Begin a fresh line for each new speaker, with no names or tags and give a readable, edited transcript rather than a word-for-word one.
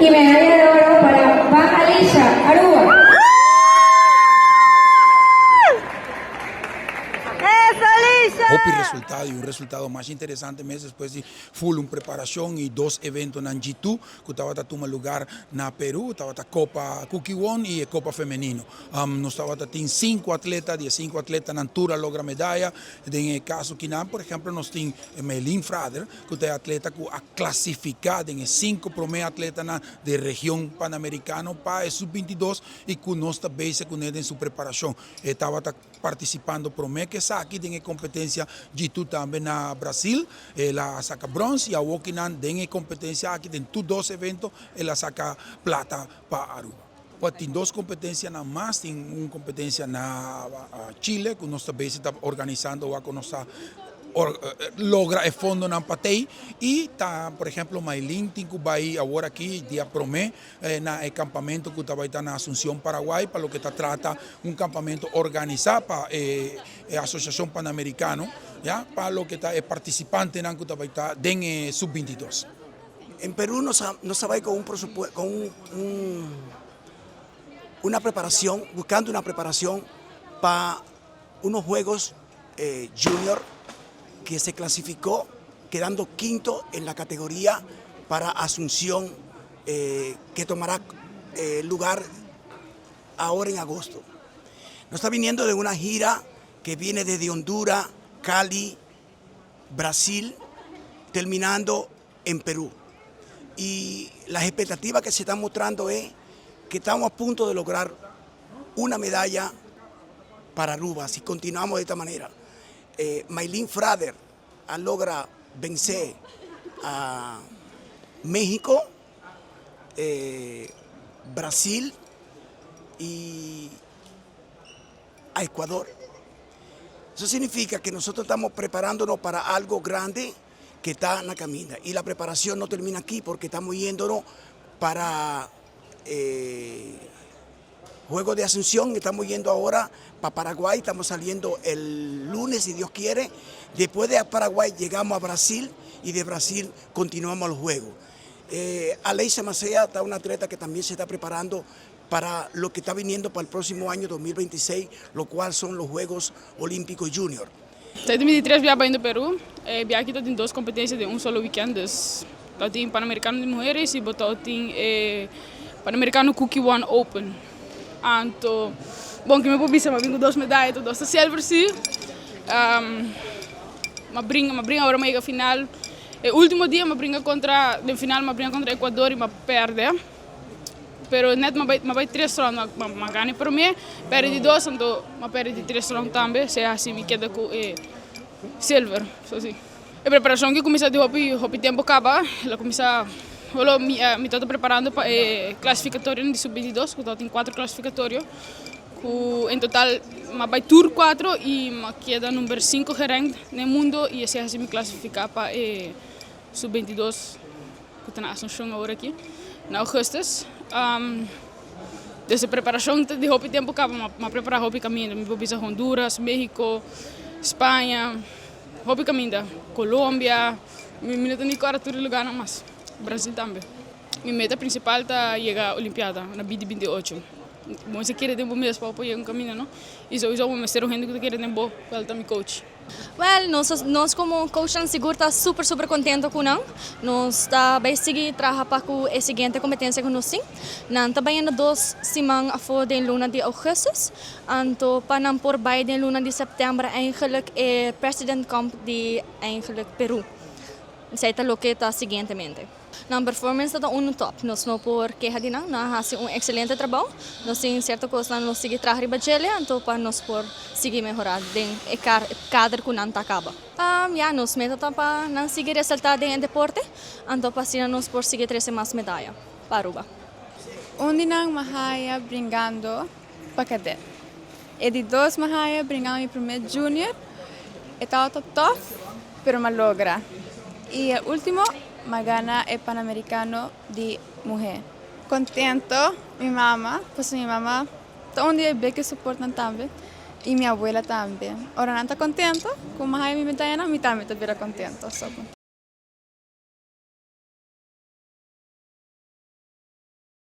Y medalla de oro para Van Alicia, Aruba.
Hopi resultado y un resultado más interesante meses después de full una preparación y dos eventos en G2 que estaba toma lugar en Perú, estaba Copa Kukiwon y Copa Femenino. Nos estaba en 5 atletas, 15 atletas en altura logra medalla. En el caso que por ejemplo nos tiene Melin Frader, que es atleta que ha clasificado en 5 primeros atletas de región panamericana para el sub-22 y que no está base con él en su preparación. Estaba participando promé que saque en la competencia G2 también en Brasil, la saca bronce y a Wokinan en competencia aquí en tus 2 eventos, la saca plata para Aruba. Pues tiene 2 competencias nada más, tiene una competencia en Chile, que nuestra vez está organizando o a conocer logra el fondo en Patei y está, por ejemplo, Maylin Tinku Bahí ahora aquí día promé en el campamento que está en Asunción, Paraguay, para lo que está trata un campamento organizado para la Asociación Panamericana, ya para lo que está participante en que está en sub-22.
En Perú nos va con un presupuesto, una preparación, buscando una preparación para unos Juegos Junior que se clasificó quedando quinto en la categoría para Asunción que tomará lugar ahora en agosto. Nos está viniendo de una gira que viene desde Honduras, Cali, Brasil, terminando en Perú. Y las expectativas que se están mostrando es que estamos a punto de lograr una medalla para Aruba si continuamos de esta manera. Maylin Frader logra vencer a México, Brasil y a Ecuador. Eso significa que nosotros estamos preparándonos para algo grande que está en la camina. Y la preparación no termina aquí porque estamos yéndonos para Juegos de Asunción, estamos yendo ahora para Paraguay, estamos saliendo el lunes si Dios quiere. Después de Paraguay llegamos a Brasil y de Brasil continuamos los Juegos. Aleisa Macea está una atleta que también se está preparando para lo que está viniendo para el próximo año 2026, lo cual son los Juegos Olímpicos Junior.
Desde 2003 viajaba indo Perú, viajé aquí en 2 competencias de un solo weekend, tengo Panamericano de Mujeres y tengo Panamericano Kukiwon Open. Anto, bom, que me pobisa, mas vim com 2 medalhas, 2 silver sim. Uma brinca agora mega final. O último dia uma brinca contra, no final uma brinca contra Equador e uma perde. Pero net uma vai 3 rounds, uma ganha para mim, perde 2, então uma perde 3 rounds também, se assim me queda com silver, só assim. A preparação que começa de hopi tempo acaba, ela começa me estou preparando para classificatório de sub-22, que tem 4 classificatórios. Em total, vai tour 4 e queda número 5 gerente no mundo e assim me classificar para sub-22, que está na Asunción agora aqui, em agosto. Desde a preparação de hopi tempo acaba, preparar hopi caminho, me vou para Honduras, México, Espanha, hopi caminho, Colômbia, me tenho que ir a todo lugar mais. Brasil também. Minha meta principal é chegar à Olimpiada, na BD28. Bom, se quer tempo mesmo para apoiar um caminho, não? Isso é o mestre gente que quer tempo para estar meu coach.
Well, nós como coach não seguro está super contente com não. Nós está bem seguir trabalhar para a seguinte competência que nós temos. Nós também na 2 semanas a fora de luna de agosto, então para não por bij de luna de setembro eigenlijk President Camp de eigenlijk Peru. Zij está lo que está siguientemente. Na performance está no top. Nós não por queja de não, nós fazemos excelente trabalho. Nós temos certa coisa nós seguir trabalhar bajele, então para nós por seguir melhorar den cadre que não acaba. Nós meta tá para não seguir resultado em deporte, então para assim nós por seguir 13 mais medalha para Aruba.
Onde não mahaya brincando para cadet. E de 2 mahaya brincando em primeiro junior, está top, pero mal logra. Y el último me gana el Panamericano de Mujer. Contento, mi mamá, pues mi mamá, todo un día ve que soportan también, y mi abuela también. Ahora no está contento, como hay mi medalla, mi también está contento.